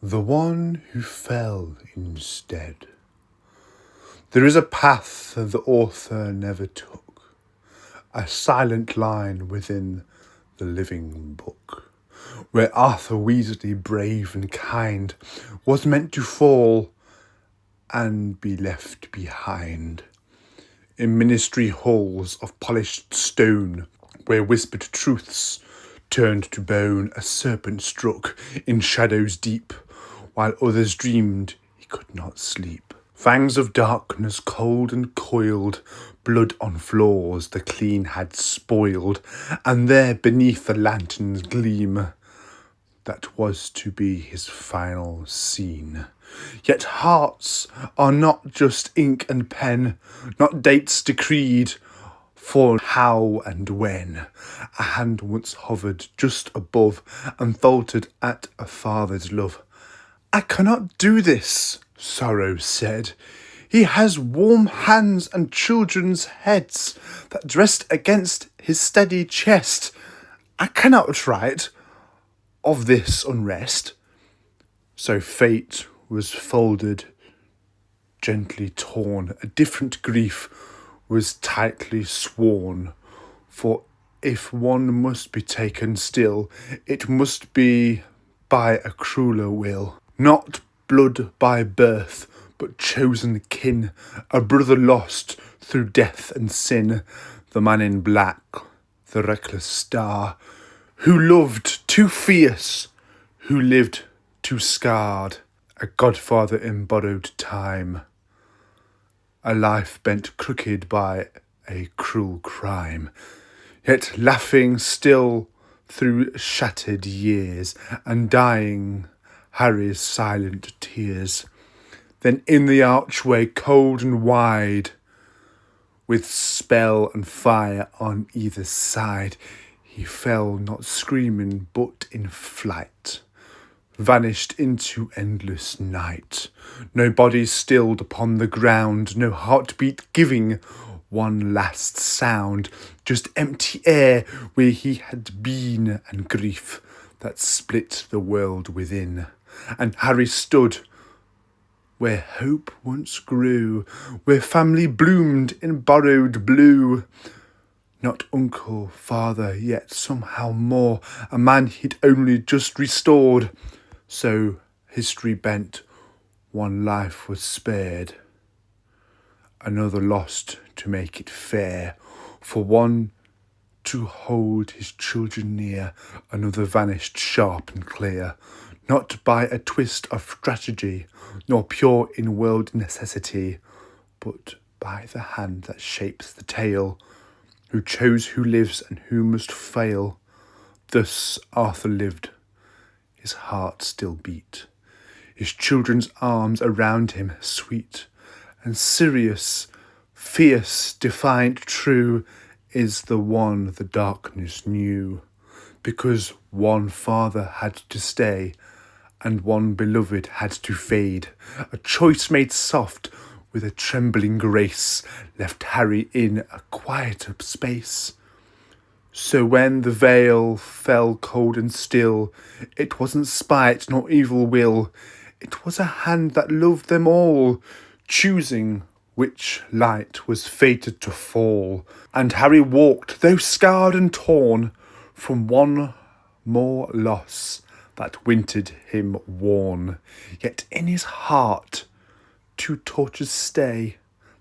The one who fell instead. There is a path the author never took, a silent line within the living book, where Arthur Weasley, brave and kind, was meant to fall and be left behind. In ministry halls of polished stone, where whispered truths turned to bone, a serpent struck in shadows deep, while others dreamed he could not sleep. Fangs of darkness, cold and coiled, blood on floors the clean had spoiled, and there beneath the lantern's gleam, that was to be his final scene. Yet hearts are not just ink and pen, not dates decreed for how and when. A hand once hovered just above and faltered at a father's love. "I cannot do this," sorrow said. "He has warm hands and children's heads that rest against his steady chest. I cannot write of this unrest." So fate was folded, gently torn. A different grief was tightly sworn. For if one must be taken still, it must be by a crueler will. Not blood by birth, but chosen kin, a brother lost through death and sin. The man in black, the reckless star, who loved too fierce, who lived too scarred. A godfather in borrowed time, a life bent crooked by a cruel crime, yet laughing still through shattered years, and dying Harry's silent tears. Then in the archway cold and wide, with spell and fire on either side, he fell not screaming but in flight, vanished into endless night. No body stilled upon the ground, no heartbeat giving one last sound, just empty air where he had been, and grief that split the world within. And Harry stood where hope once grew, where family bloomed in borrowed blue. Not uncle, father, yet somehow more, a man he'd only just restored. So history bent, one life was spared, another lost to make it fair. For one to hold his children near, another vanished sharp and clear, not by a twist of strategy, nor pure in world necessity, but by the hand that shapes the tale, who chose who lives and who must fail. Thus Arthur lived, his heart still beat, his children's arms around him sweet, and Sirius, fierce, defiant, true, is the one the darkness knew, because one father had to stay, and one beloved had to fade. A choice made soft with a trembling grace left Harry in a quieter space. So when the veil fell cold and still, it wasn't spite nor evil will, it was a hand that loved them all, choosing which light was fated to fall. And Harry walked, though scarred and torn, from one more loss that wintered him worn. Yet in his heart two tortures stay,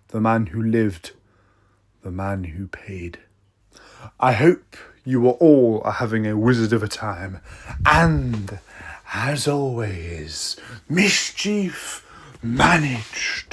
the man who lived, the man who paid. I hope you all are having a wizard of a time, and as always, mischief managed.